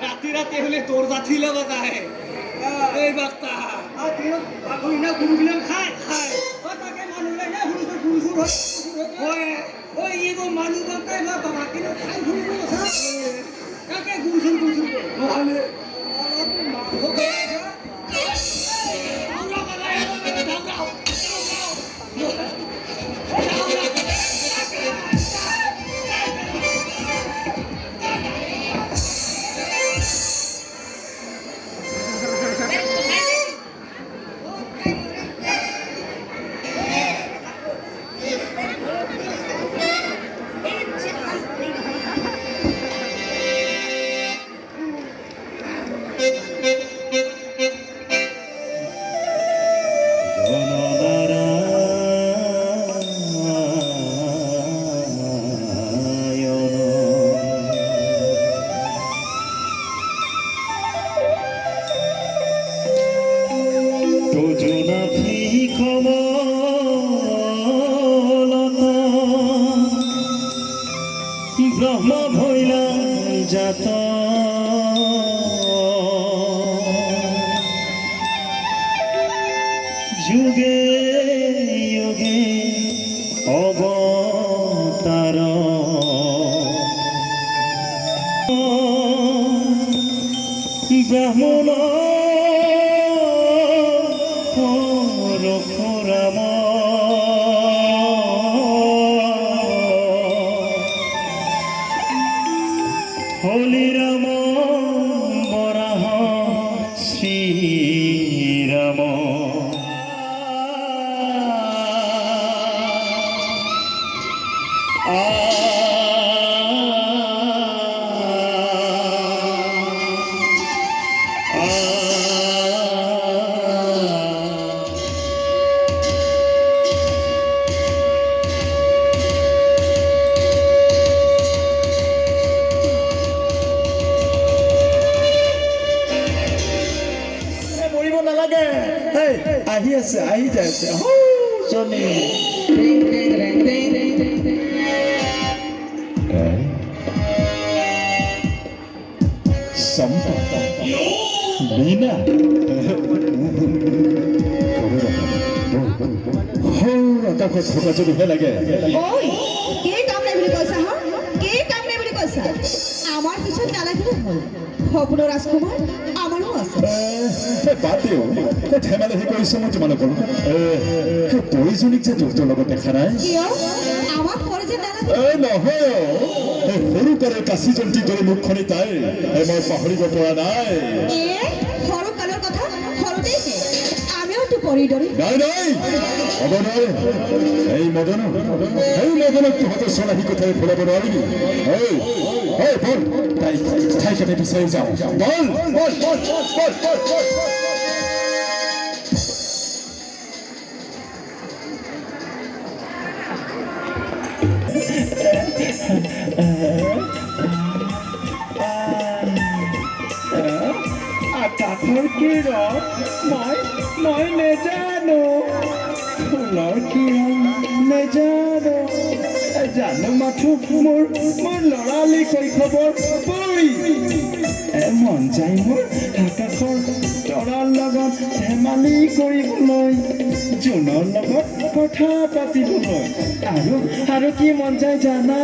राती राती हले तोर जाती लगा है ए बक्ता आ तीन बागुई ना गुरुगिलम खाय खाय ओ ताके मानुला ना हुरुसुर गुरुसुर ओए ओए ये वो मानु बक्ता ना बाबा के ना खाय गुरुगुल सा ताके गुरुसुर गुरुसुर ओले हो गया हम लोग का है जाओ ব্রহ্ম ভৈলা জাত যুগে যুগে অবতার ব্রাহ্মণ পরশুরাম হলি রাম বরাহ শ্রীরাম আহি আছে আহি যাই আছে জনি সম্পা বিনা তাক থকা যদিহে লাগে কে কাম নাই বুলি কৈছা কে কাম নাই বুলি কৈছা আমাৰ পিছত নালাগিলে হ'ল সপোন ৰাজকুমাৰ আমাৰো আছে বাদ দিও ধেমালি হে কৰিছো মই তোমালোকৰ পৰিজনীক যে তোৰ লগত দেখা নাই কিয় আমাক পৰিজন নালাগে নহয় সৰু কালৰ কাশী জন্তীৰ দৰে মুখখনি তাই মই পাহৰিব পৰা নাই সৰু কালৰ কথা সৰুতেই আমিও তো পৰি দৰে নাই নাই হ'ব নোৱাৰে এই মদনক তহঁতৰ চলাহী কথাই ফুৰাব নোৱাৰিবি বল ঠাইখনে বিচাৰি যাওঁ বল বল বল বল বল বল আকাশৰ কিৰণ মই নেজানো ফুলৰ কিৰণ নেজানো জানো মাথো মোৰ ল'ৰালি শৈশৱৰ পৰি মন যায় মোৰ আকাশৰ তৰাৰ লগত ধেমালি কৰিবলৈ জোনৰ লগত কথা পাতিবলৈ আৰু কি মন যায় জানা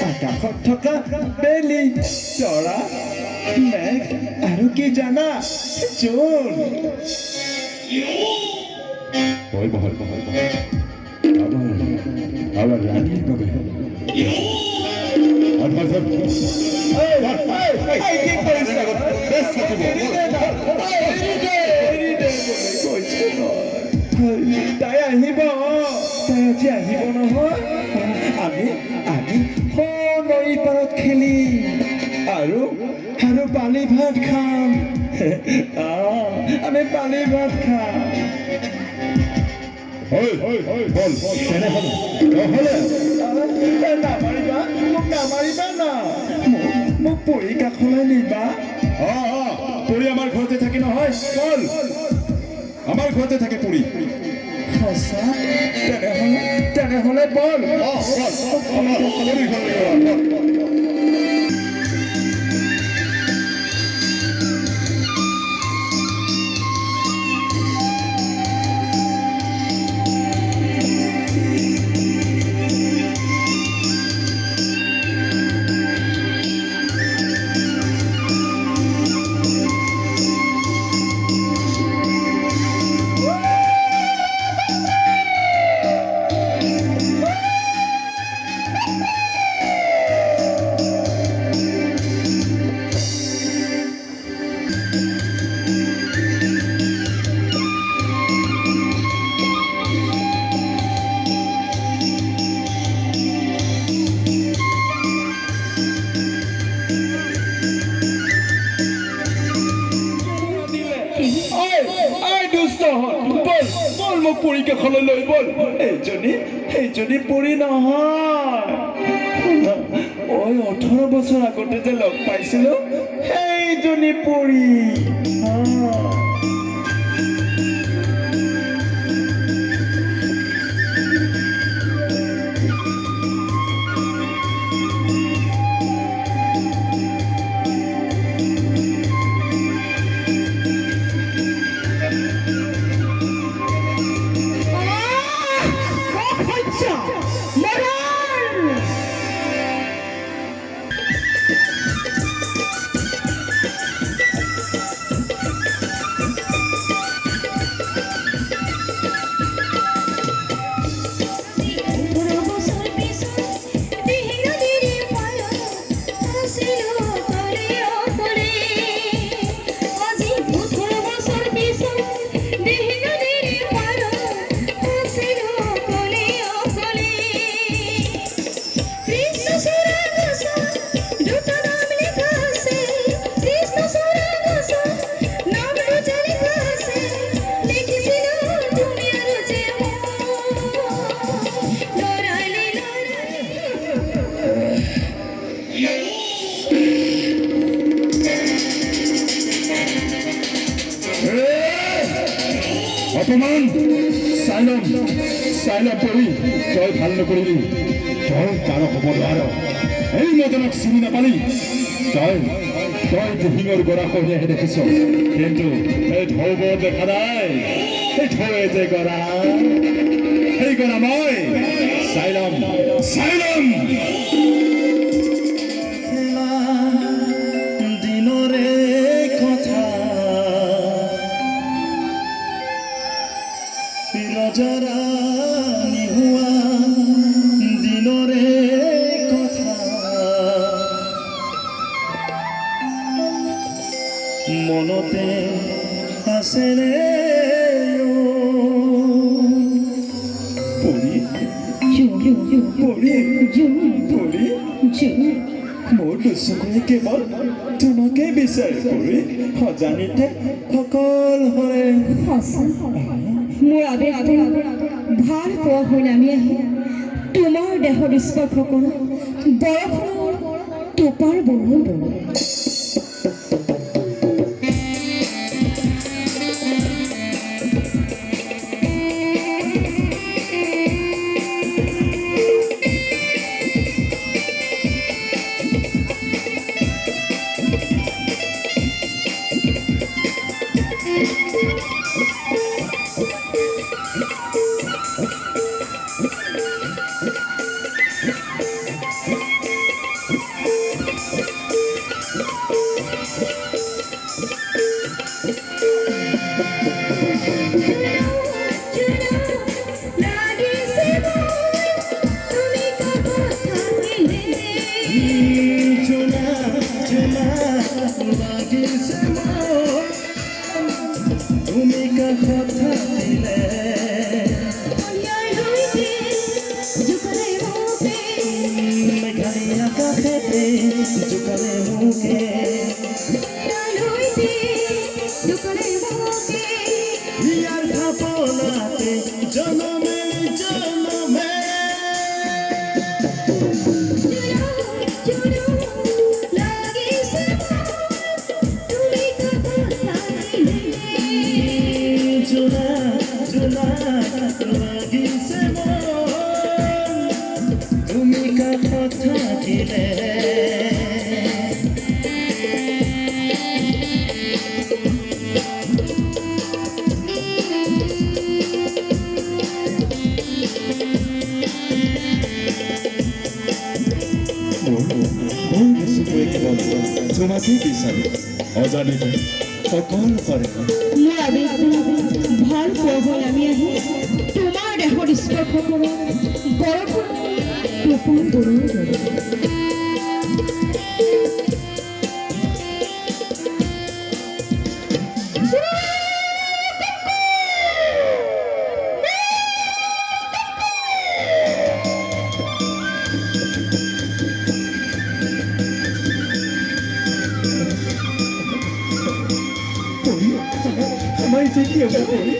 আকাশত থকা বেলি চৰা মেঘ আৰু কি জানা জোন আবার রানী কবে তাই আহিব তাই আজি আহিব নহয় আমি আমি নৈ পাৰত খেলিম আৰু আৰু পানী ভাত খাম আমি পানী ভাত খাম নামাৰিবা মোক নামাৰিবা না মোক পৰি কাষলৈ নিবা পৰি আমাৰ ঘৰতে থাকে নহয় বল আমাৰ ঘৰতে থাকে পৰি সঁচা তেনেহলে বল পৰীক্ষাখনলৈ লৈ বল এইজনী পৰি নহয় ঐ 18 বছৰ আগতে যে লগ পাইছিলো সেইজনী পৰি অপমান চাইলম পৰি তই ভাল নকৰিলি তই কাৰো হ'ব নোৱাৰ এই মদনক চিনি নাপালি তই দিহিঙৰ গৰাখহীয়াহে দেখিছ কিন্তু এই ঢৌবোৰ দেখা নাই এই ঢৌৱে যে গৰা সেই গৰা মই চাইলম দিনৰে কথা ৰজৰা নিহুৱা দিনৰে কথা মনতে আছেনে মোৰ দুচকুৱে কেৱল তোমাকে বিচাৰি পৰি সজানিতে সকল হৰে মোৰ আবেগ ভাল পোৱা হৈ নামি আহি তোমাৰ দেহত স্পৰ্শ কৰা বৰষুণৰ টোপাৰ বৰৰ দৰে তোমাকে বিচাৰি অজানিতে সকল কৰে মোৰ আবেগ ভাল পোৱা হৈ নামি আহি তোমাৰ দেহত স্পৰ্শ কৰা বৰষুণৰ টোপাৰ বৰৰ দৰে যে কি হবে পরি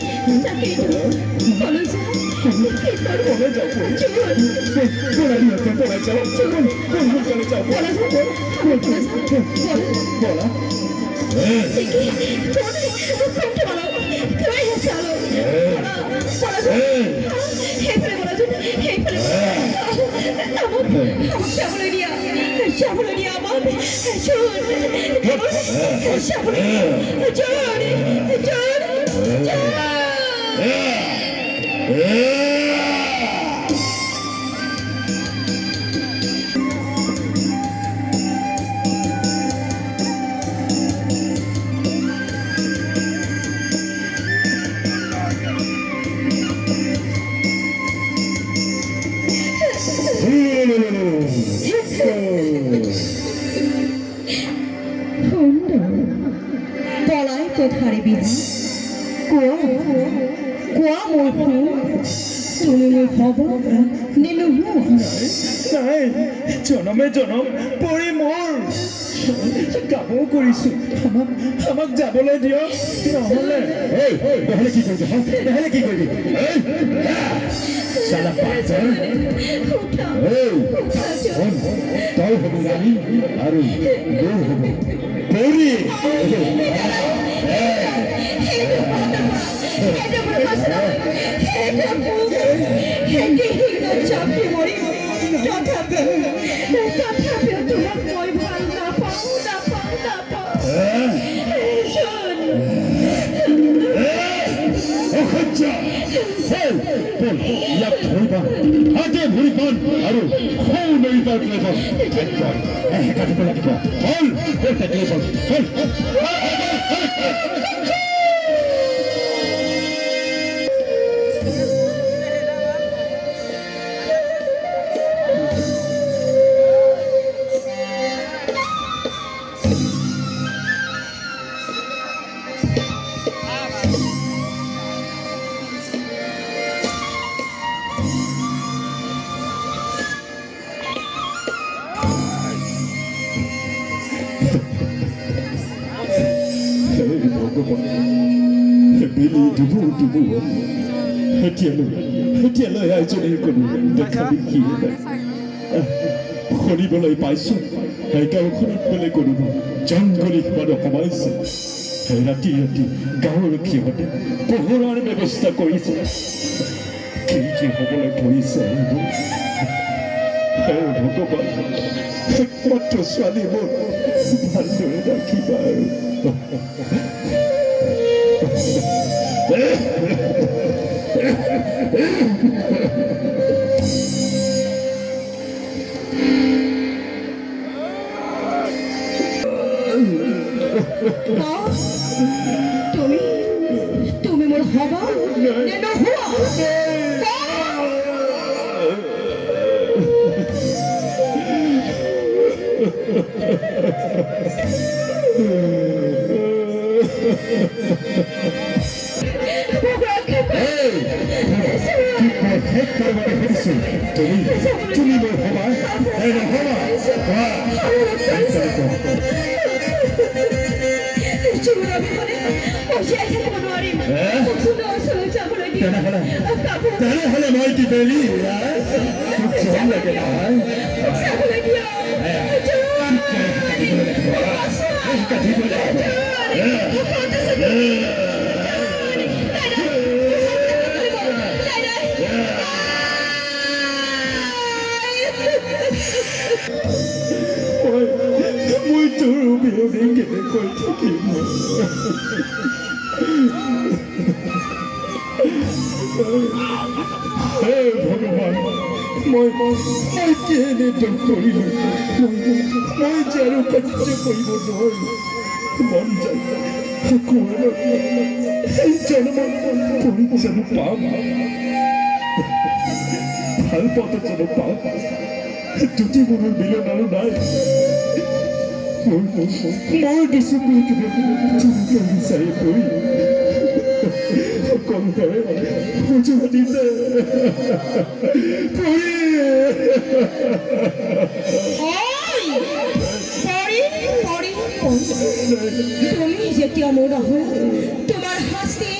তাকেইতো বলো যে কি করবো বলে যাও পরি বলা নিয়ে বলা যাও কোন বলে যাও বলা যায় বলা পলাই কোথারে বিধি কোয়া কোয়া মোর তুমি মোর হব নেনু নাই জনমে জনম পৰি মোৰ গাবও কৰিছোঁ আমাক যাবলৈ দিয়ক নহ'লে নহ'লে কি কৰিবি নহ'লে কি কৰিবি চালা পাঁচজন তই হ'ব ৰাণী আৰু মোৰ হ'ব পৰি চাপি মৰি তথাপিও তোমাক মই ভাল নাপাওঁ ইয়াক ধৰিবা হাতে ভৰিখন আৰু সৌ নৈ পাৰ কাটিব লাগিব হ'ল টেকলে বল হ'ল এতিয়ালৈ আইজনীৰ কোনো দেখা দেখিয়ে নাই শুনিবলৈ পাইছোঁ গাঁওখনত বোলে কোনোবা জংঘলী মানুহ সোমাইছে ৰাতি ৰাতি গাঁৱৰ সিহঁতে পোহৰৰ ব্যৱস্থা কৰিছে কি কি হ'বলৈ ধৰিছে ভগৱান একমাত্ৰ ছোৱালী মোৰ ভালদৰে ৰাখিবা আৰু তুমি মোৰ হবা নে নহবা তুমি মোৰ হবা নহবা তেনেহ'লে মই কি বেলি লাগে নহয় মই তোৰ অভিযোগে কেনেকৈ থাকিম হে ভগৱান মই কি এনে দুখ কৰিলোঁ মই যে আৰু সহ্য কৰিব নোৱাৰিলোঁ মন যায় জানো পাম ভাল পথ জানো পাম দুটি মনৰ মিলন আৰু নাই মই দিছোঁ বিচাৰি পৰি সকলোৰে সুযোগ দিছে তুমি যেতিয়া মোৰ নহয় তোমাৰ শাস্তি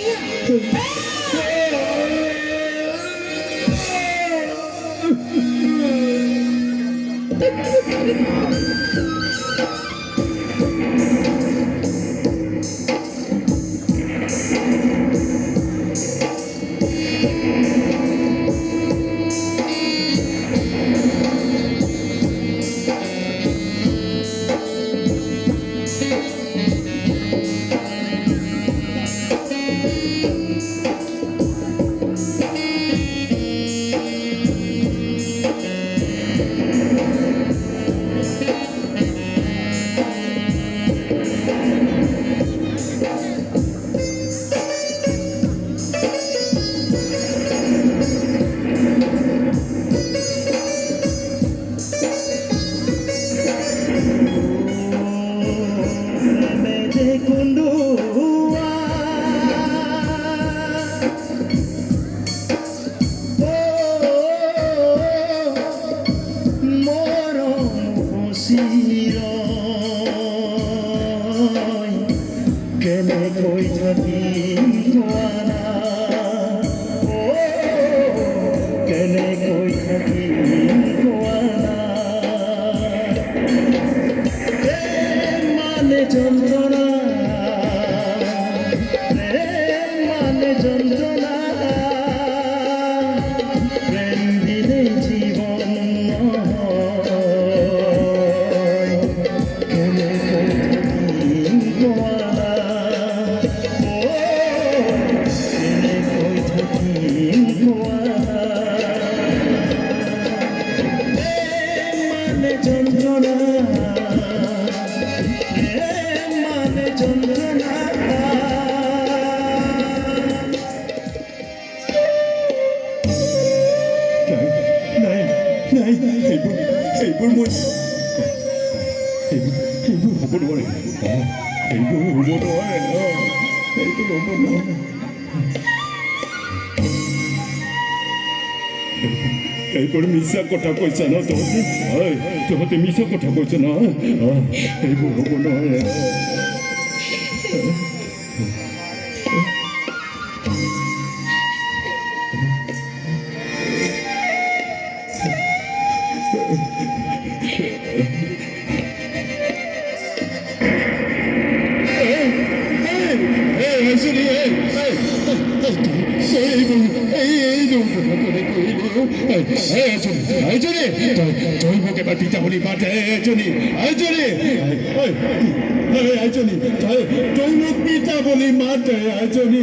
এইবোৰ মিছা কথা কৈছা ন তহঁতে মিছা কথা কৈছা ন এইবোৰ হ'ব নহয় তই মোক এবাৰ পিতা বুলি মাতে এজনী তই মোক পিতা বুলি মাতে এজনী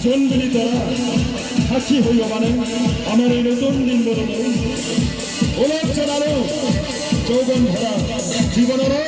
জোনবিলি তৰা সাক্ষী হৈ মানে আমাৰ এই নতুন দিনবোৰলৈ ওলগ জনালো যৌৱন ভৰা জীৱনলৈ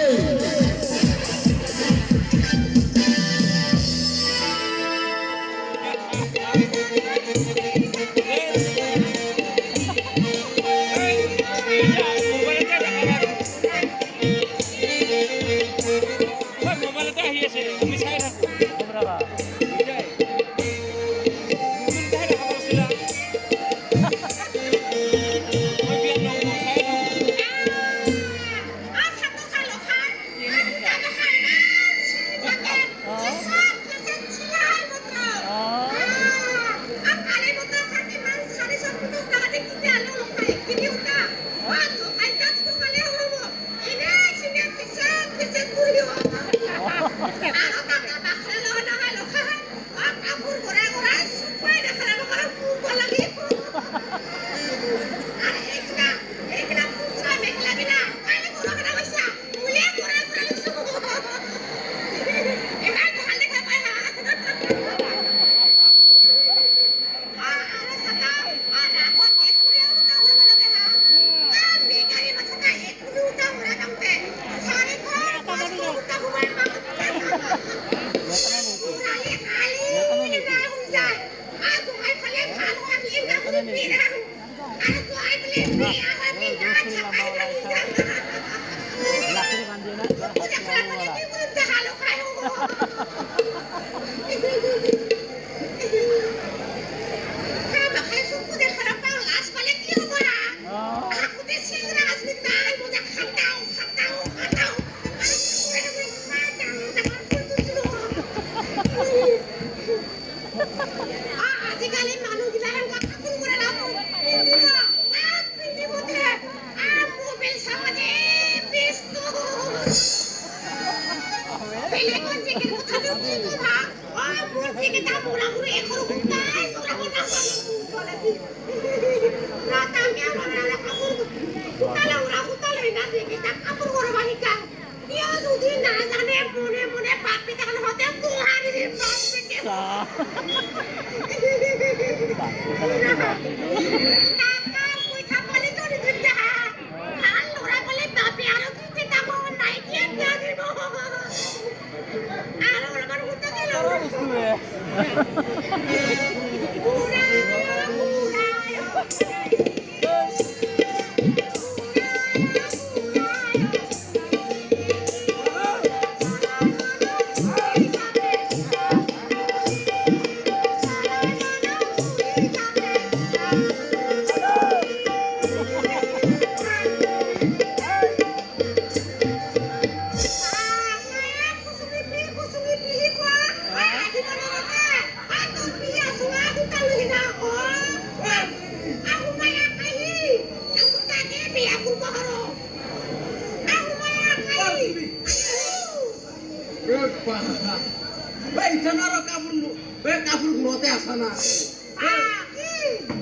Baik, jangan orang kabur, baik kabur ngote asana.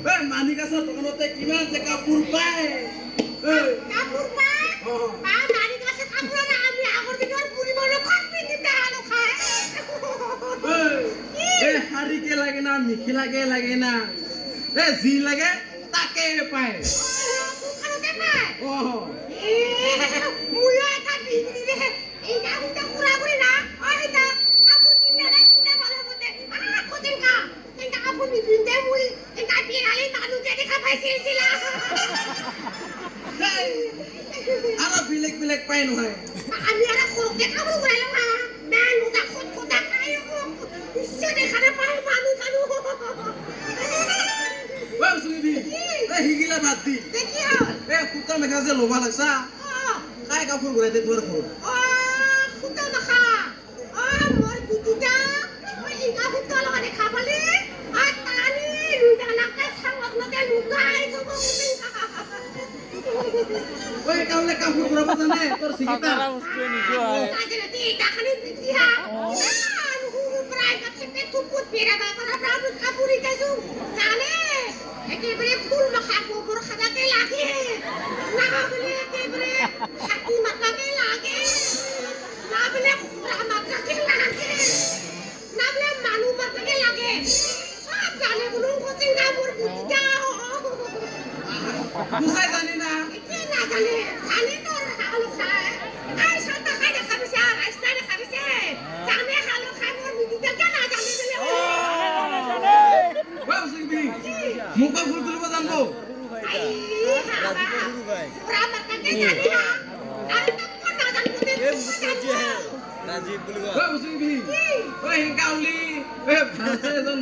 Manik আছে দোকানতে কিমান যে কাপোৰ পায় কাপোৰ পায় মানিক আছে কাপোৰ না আমি আগৰ দিনৰ পুৰিবলৈ কম্পিটিট দেখালো খায় শাৰী কে লাগে না মেখেলা কে লাগে না যি লাগে তাকে পায় দোকানতে পায় মুই এটা বিক্রি রে এই গাউটা পুরা করে না ওইটা কাপড় কিনে না কিনা ভালো মতে কোদিন কা এই কাপড় বিক্রি দে মুই এই কাপড় আলে মানুষ দেখা পাইছিল আৰু বিলেক বিলেক পাই নহয় আমি আৰু খোক দেখাবো গইলা না মানুহ তা খোট খোটা খাইও ইচ্ছে দেখা না পাই মানুহ জানো সুইবি হিগিলা বাদ দি দেখি হল কুত্তা মেখা যে লোভা লাগছা কাই কাপোৰ ঘূৰাই দে তোৰ ঘৰত কুত্তা মেখা মোৰ বিটিটা এই কাপোৰ তল মানে খাবলে তানি লুজানাকে সাংক নতে লুকাই থব কাউলে কাপোৰ ঘূৰাব জানে তোৰ সিকিতা কাজেতে দেখানি বিটিয়া প্রায় কাছে তুপুত পেরা বাবা প্রায় কাপড়ি কাজু জানে একেবারে ফুল মাখা গোবর খাদাকে লাগে না বলে একেবারে হাতি মাথাকে লাগে না বলে পুরা মাথাকে লাগে না বলে মানু মাথাকে লাগে সব জানে বলুন কোচিং না মোর বুঝিটা বুঝাই জানি না কি না জানে জানি তো হালো খায় আই সাতা খাই দেখা বিছে রাস্তা দেখা বিছে জানে হালো খায় মোর বুঝিটা কেন জানে বলে সুইবি মুখা ফুল তুলিব জানবো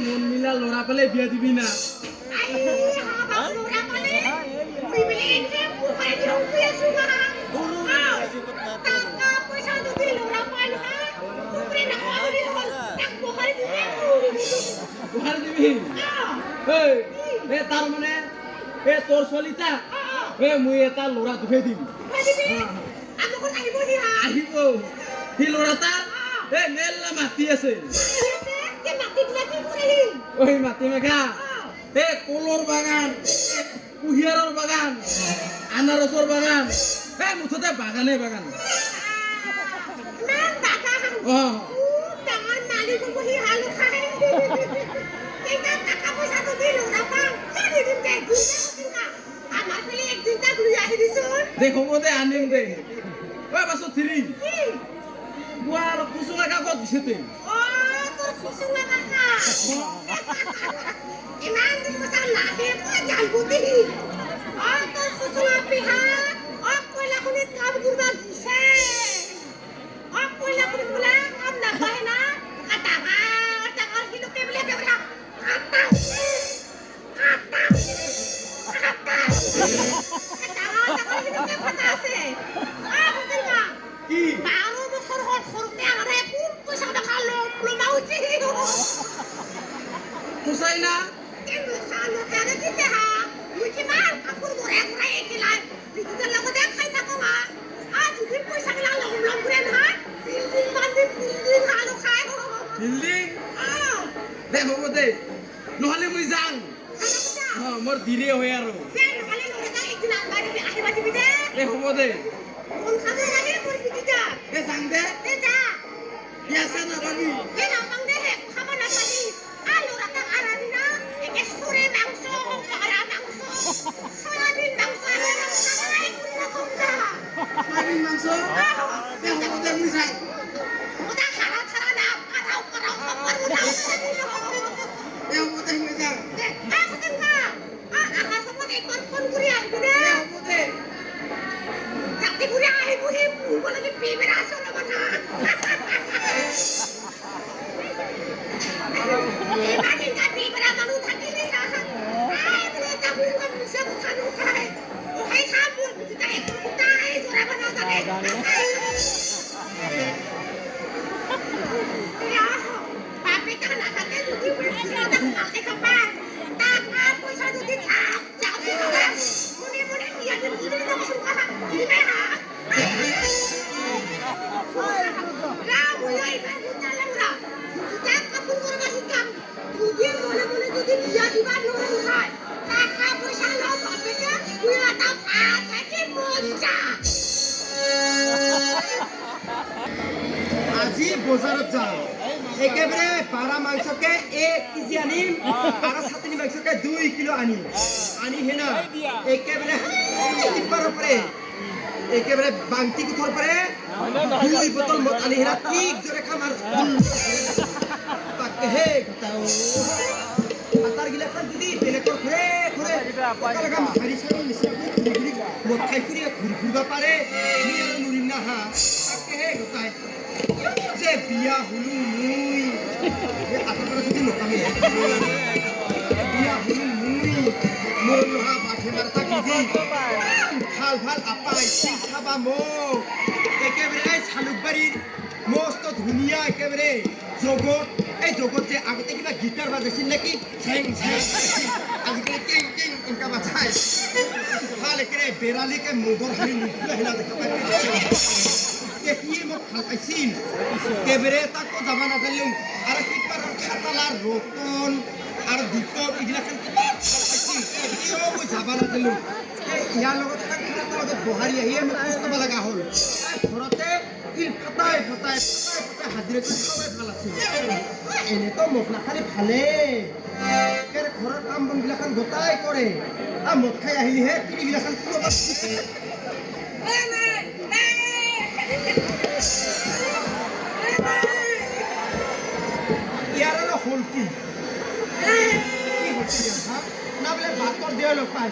মন মিলা লৰা পালে বিয়া দিবি না তাৰ মানে তোৰ চলিতা মই এটা লৰা দুখে দিম আহিব সি লৰা তাৰ মেলা মাটি আছে ওই মাটি মেঘা কলৰ বাগান কুঁহিয়াৰৰ বাগান আনাৰসৰ বাগান মুঠতে বাগানে বাগান দেখো দে আনিম দে পাছত থিলি বুঢ়াৰ কুচুঙা কাকত দিছে তে ইমান দিন পছাৰ লাগে জালগুটি তোৰ কুচুঙা পিহা কয়লাখনিত কাম কৰিব দিছে কয়লাখনিত বোলে কাম নাপায় না ডাঙৰ কিলোকে বোলে দেউৰা কি 12 বছৰ হ'ল সৰুতে আমাৰে কোন পইচা দেখা লমাউছি কুচাই না কিন্তু সানো কানে দিতে হা মুই কিমান কাপোৰ ঘূৰাই ঘূৰাই একেলাই বিদ্যুতৰ লগতে খাই থাকো হা যদি পইচা গিলা লম ঘূৰে নহয় বিল্ডিং বান্ধি বিল্ডিং আলু খাই বিল্ডিং দে হ'ব দে নহ'লে মই যাম মোৰ দেৰি হয় আৰু আহিবা দিবি দে হ'ব দে কোন খাবে লাগে মোৰ বিটিটা যাম দে যা বিয়াছে নাপাবি নাপাং দে খাব নাপাবি আলু রাতা আরা দিনা একে সুরে মাংস পারা মাংস সয়াবিন মাংস খাই পুরা কমটা সয়াবিন মাংস দে হ'ব দে মই যাম ওটা খারা খারা না আদাও করাও খবর উঠাও দে হ'ব দে মই যাম কোনটা আহা সময় একবার ফোন করে আসবি দে হ'ব দে যাতে ঘুরে আইবো হে বলে কি প্রেমের আসল কথা এই বাড়ি কা প্রেমের মানুষ থাকিলে আই বলে তা বলে কোন মিশে কথা নয় ও হাই খাব তাই তাই জোরে বানা জানে বাপে তা না থাকে যদি পয়সা না থাকে খাবা তা পয়সা যদি থাক যাও মনে মনে নিয়ে দিলে না সুখা দিবে হা যদি বিয়া দিবা নহয় বজাৰত যাওঁ একেবাৰে পাৰা মাংসকে 1 কেজি আনিম আৰু ছাতনি মাংসকে 2 কিলো আনিম আনি হেনা একেবাৰে টিপাৰৰ পৰে একেবাৰে বাংটি কুঠৰ পৰে 2 বটল মদ আনি হেনা ঠিক জোৰে খাম আৰু তাকে হে গটাও আটাৰ গিলাখন যদি বেলেগৰ ঘৰে ঘৰে তালগা মাহাৰি চাৰি নিচিনা ঘূৰি মদ খাই ফুৰি ঘূৰি ফুৰিব পাৰে আমি আৰু নুৰিম না হা তাকে হে গটাই যে বিয়া হলো মুই আটাৰ পৰা যদি নকামে বিয়া হলো মুই মোৰ লোহা বাঘে মাৰতা গিজি ভাল ভাল আপাই খাবা মোক একেবাৰে চালুকবাৰীৰ মস্ত ধুনীয়া একেবাৰে জগত এই জগত যে আগতে কিবা গীটাৰ বাজাইছিল নেকি চেং চেং আজিকালি টিং টিং এনেকা বাজাই ভাল একেবাৰে বেৰালিকে মদৰ হাৰি নুখুলা হিলা দেখা পাই দেখিয়ে মোক ভাল পাইছিল একেবাৰে তাকো যাব নাজানিলোঁ আৰু কিবাৰৰ খাটালাৰ ৰতন আৰু দীপক এইগিলাখন কিবা ভাল পাইছিল কিয় মই যাব নাজানিলোঁ ইয়াৰ লগত খাটাৰ লগত বহাৰি আহিয়ে মোক খোজ ল'ব লগা হ'ল ঘৰতে ইল ফটাই ফটাই ফটাই ফটাই হাজিৰা কৰি খাবলৈ ভাল আছিল এনেতো মদ নাখালে ভালেই ঘৰৰ কাম বনগিলাখন গোটাই কৰে আৰু মদ খাই আহিলেহে তিৰিগিলাখন ইয়াৰ আৰু হ'ল কি না বোলে ভাতৰ দেহ লগ পাই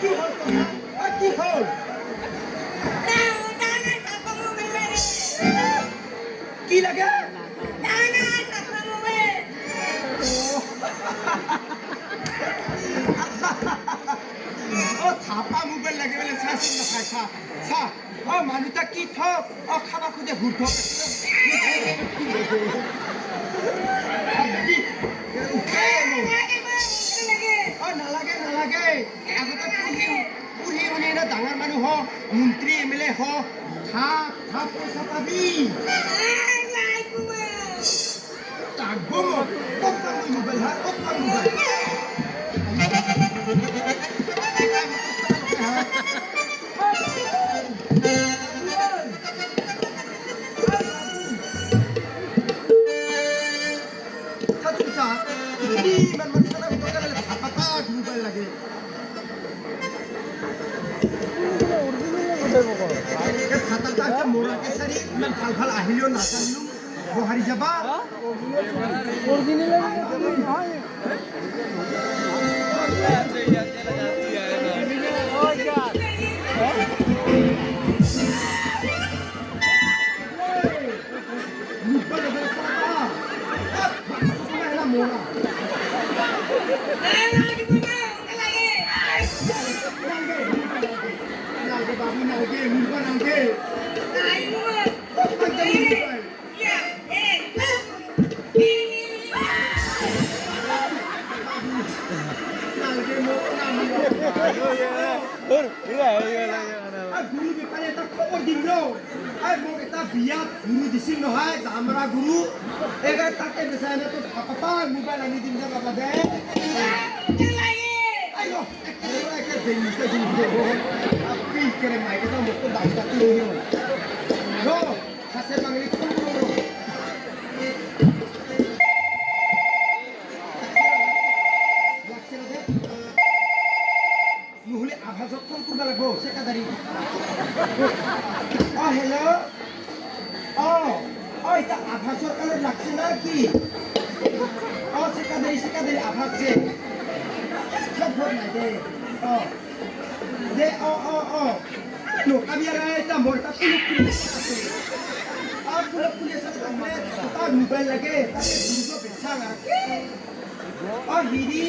কি হ'ল কি হ'ল কি লাগে থাপা মোবাইল লাগে বোলে চাহ চিন নাখায় চাহ চাহ মানুহটা কি থক খাবা খোজে ঘূৰ থক নালাগে নালাগে আগতে পুহি শুনি ডাঙৰ মানুহ হওক মন্ত্ৰী MLA হওক থাপ থাপ পইচা পাবি মোবাইল হা মোবাইল লাগে খাতাটা মোৰা কেচাৰি ইমান ভাল ভাল আহিলেও নাজানিলো বহাৰি যাবা গুৰু বেপাৰী এটা খবৰ দিম ন মোক এটা বিয়াত গুৰু দিছিল নহয় দামৰা গুৰু এগাৰ তাকে বেচাই না তোৰ পাপা মোবাইল আনি দিম যে বাবা দে মাইকে মোকতো দাম কাটি খাচে বাঙালি নহ'লে আভাজত ফোন কৰিব লাগিব চেকাদাৰী হেল্ল' এতিয়া আভাজৰ কালত লাগছে না কি চেকাদাৰী আভাজ যে চব ভোট নাই দে দে নকাবি আৰু এটা মোৰ এটা পুলুক পুলি আছে তাৰ মোবাইল লাগে তাকে ঘূৰিব বেচা হিৰি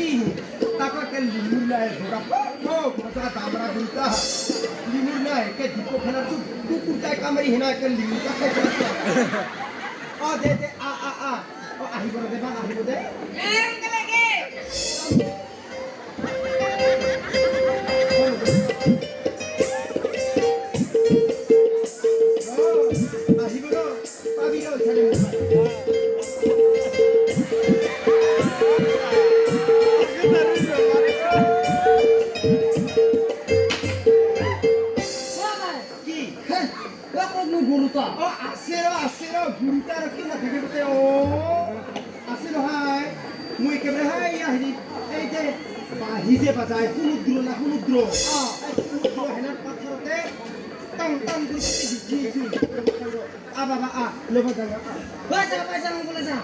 তাকে কে লিমুৰ নাই মজা দামৰা দুটা লিমুৰ নাই কে দীপক খেলাৰ কুকুৰটাই কামাৰি হেনা কে লিমুৰটা খাই পেলাইছে দে দে আহিব দে বা আহিব দে গুৰুতা ৰাখি নাথাকে বোলে আছে নহয় মই একেবাৰে এই যে বাঁহী যে বাজায় সমুদ্ৰ না সমুদ্ৰ সমুদ্ৰ হেনাৰ পাথৰতে টান টান কৰি বাবা ল'ব যাবা পাইছা বলে যা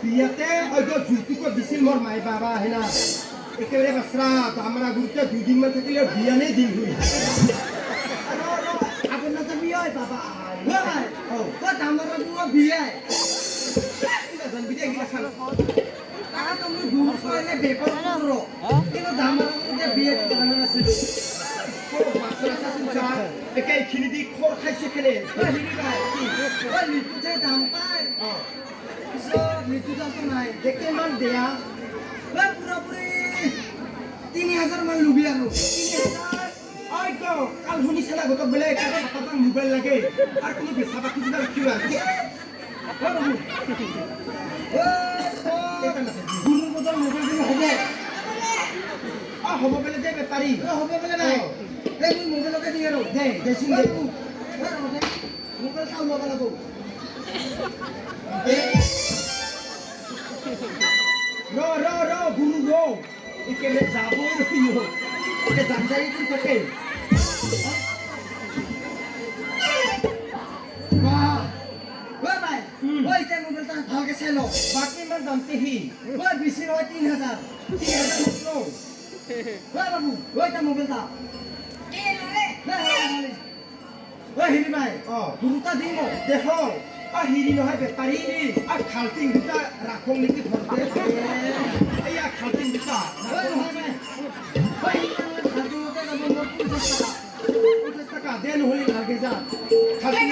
বিয়াতে জুতিকো দিছিল মোৰ মাই বাবা হেনা একেবাৰে বাসৰা আমরা গুরুতে 2 দিন মান থাকিলে বিয়া নেই দিন হই আপন না তো বিয়া বাবা ভাই ও আমরা বুয়া বিয়া জান বিয়া গিলা খাল তারা তুমি দূর কইলে বেকর করো কিন্তু দামার মধ্যে বিয়ে জানা আছে ও বাসরা সাসুচা একাই খিলি দি খোর খাইছে খেলে হিরি ভাই ও লিটুতে দাম পায় মৃত্যু দাম তো নাই দেখে মান দেয়া পুরোপুরি 3000 মান লুবি আনো 3000 ওই তো কাল শুনিছে না গত বেলে একটা মোবাইল লাগে আর কোনো বেসাবা কিছু না কি আছে গুরুর বদল মোবাইল দিলে হবে হবে বলে দেবে পারি হবে বলে নাই এই মোবাইলকে দিয়ে রো দে দেশিন দে মোবাইল কাউ লগা লাগো ro guru ro ikele jabo rhiyo oke janjai ki থাকে বাহ ওই ভাই ওই যে মোবাইলটা ভালকে চালো বাকি মান দামতে হি ওই বেশি নয় 3000 মত ওই বাবু ওইটা মোবাইলটা ওই হিরি ভাই গুরুটা দিব দেখো হিরি নহয় বেপারি আর খালতিং দুটা রাখং নেকি ঘরতে এইয়া খালতিং দুটা ওই নহয় ভাই ওই খালতিংতে যাব মোর 50 টাকা দেন হলি লাগে যা খালতিং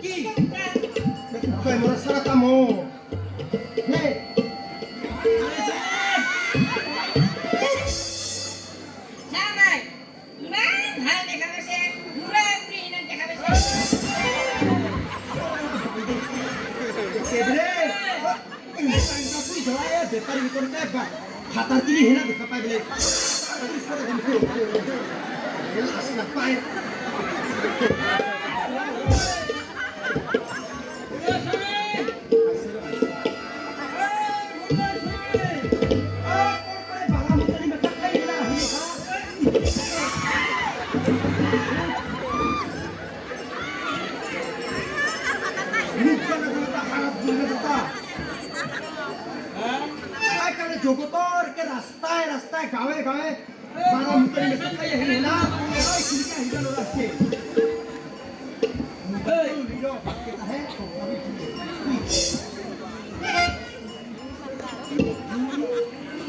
কি কই মোর সারা কামো নে বেপারি ভিতরতে খাতা তুলি হেনা দেখা পাই বলে আসনা পায় জগতৰ কে ৰাস্তায় ৰাস্তায় গাঁৱে গাঁৱে বাৰা মুকলি মেটাই আহিলে না ওই খিলকা হিজা লৰাছে এই লিডো কেটা হে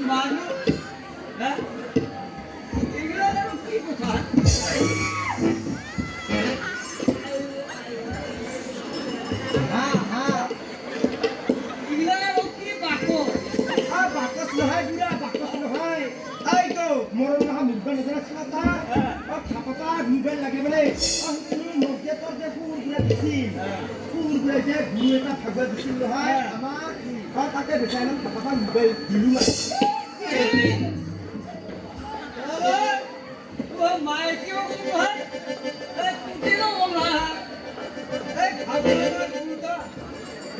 মানু হ্যাঁ এগুলো কি কথা মধ্যে তোর যে কুকুরগুলো দিছি কুকুরগুলো যে ঘুরে এটা ভাগবা দিছিল নহয় আমার তাকে বেচাইলাম টাকা মোবাইল দিলু মানে ও মায়ে কি বলবো হয় এই কুটিনো বলা এই ভাগবা কুটা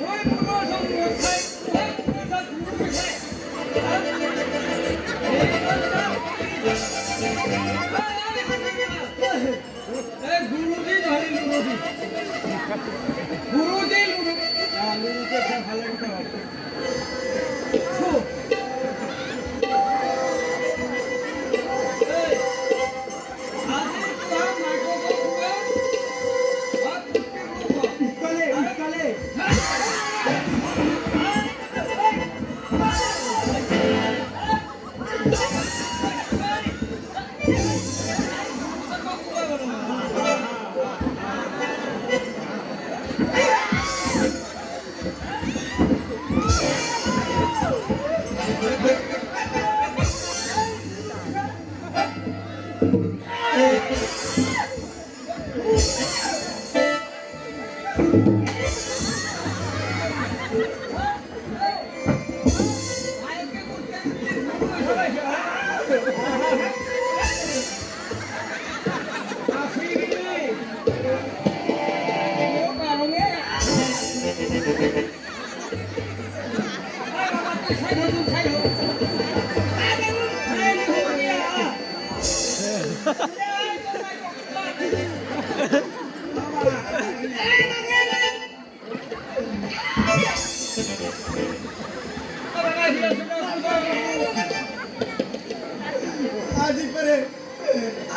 ওই পুরো সব খাই ওই পুরো সব গুরু খাই গুরুজি ধরে লুরুজি গুরুজি লুরুকে ভালো লাগতে হবে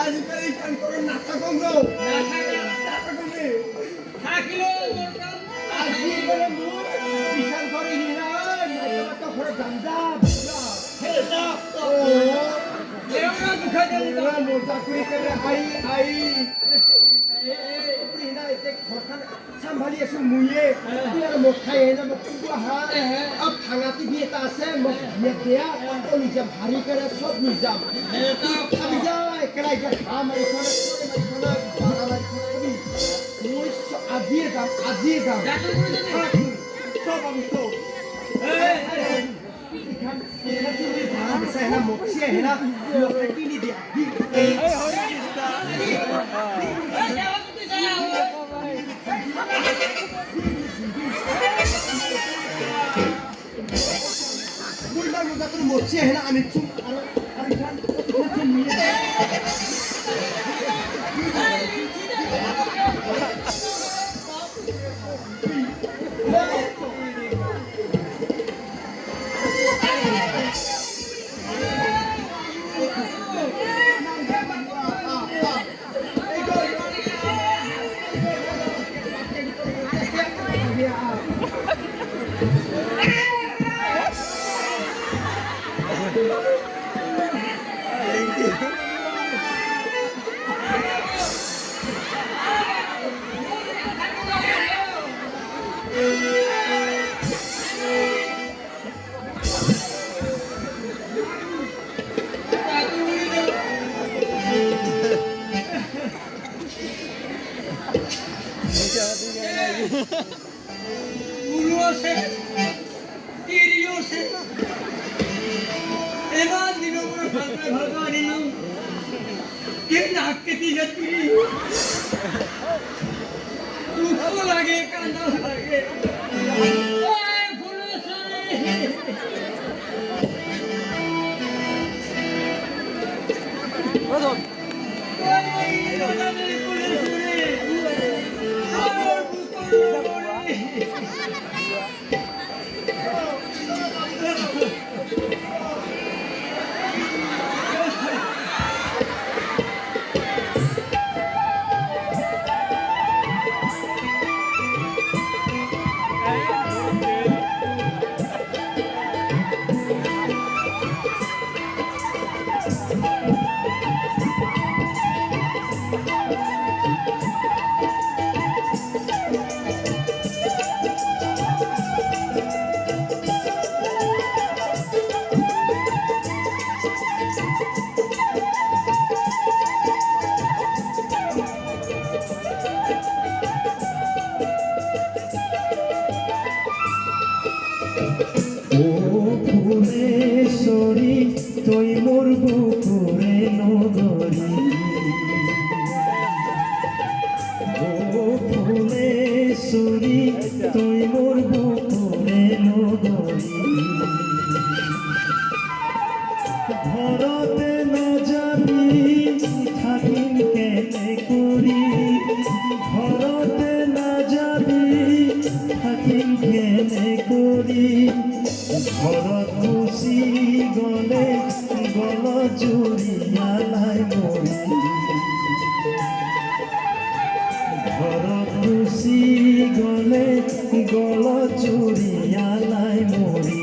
আজি করে কান করে নাটক করো নাটক করে থাকিলো আজি করে মু বিশাল করে নিলা নাটক করে গাঞ্জা হেটা ও লেওনা দুখা দেলা মো চাকরি করে আই इना इते खरखान संभाली आसु मुये इयार मखाय हेना मकुवा हा अब भांगाती बिएता आसे मखिया तो निजा भारी करे सब निजाम अब जा एकला इजा खाम इखना बारा बारी मुई आजिए दाम सब हम सब हेना मखिया हेना मखकी नि दिया Bulan muda tu mochi है ना अमित चुप अरे खान मोची मिले Ulo se, tirio se, eva dino pura bhagwan inu, ke nakketi jatiri, dukho lage kanda lage, oy ulo se, Badon, oy roda mere ulo se. ও ফুলেশ্বরী তই মোর বুকুরে নগরী ও ফুলেশ্বরী তই মোর বুকুরে নগরী ঘরতে না যাবি থাকিম কেনে করি ঘরতে না যাবি থাকিম কেনে করি ঘৰত গুচি গলে গল জুৰিয়ালাই মৰি ঘৰত গুচি গলে গল জুৰিয়ালাই মৰি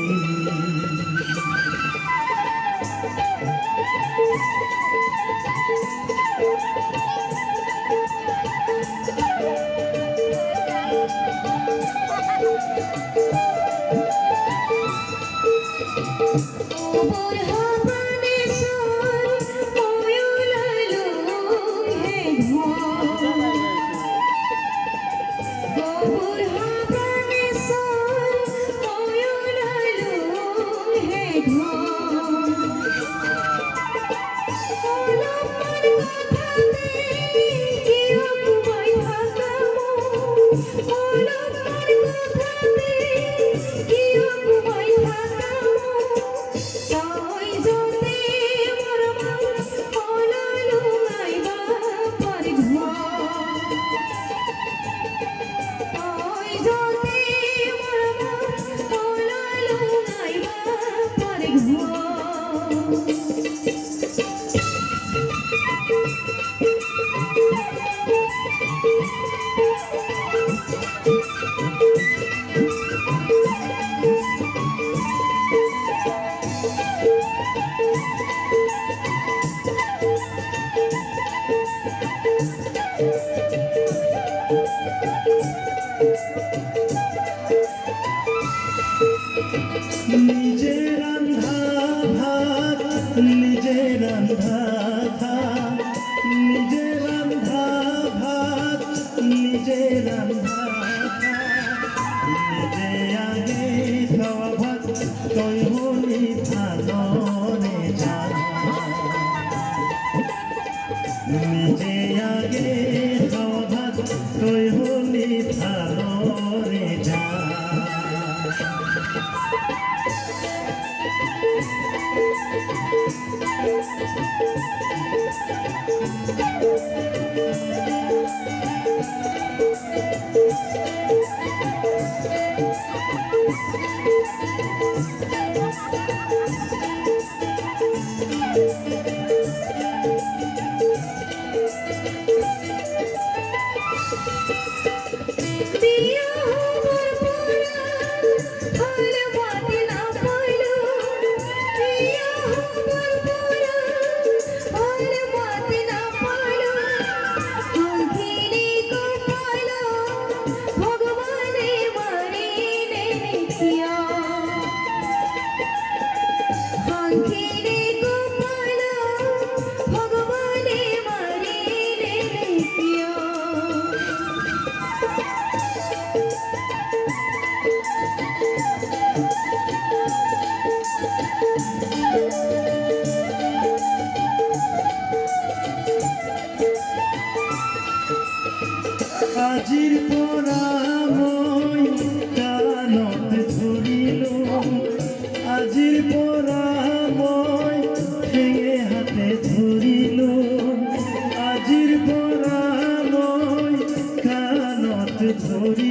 নিজে রান্ধা ভাত নিজে রান্ধা ভাত নিজে রান্ধা ভাত নিজে রান্ধা নিজে আগে খাওয়া ভাত তৈ হলি ভালরে যা নিজে আগে খাওয়া ভাত তৈ হলি ভালরে যা আজিৰ পৰা মই কাণত ধৰিলো আজিৰ পৰা মই ঠেঙে হাতে ধৰিলো আজিৰ পৰা মই কাণত ধৰি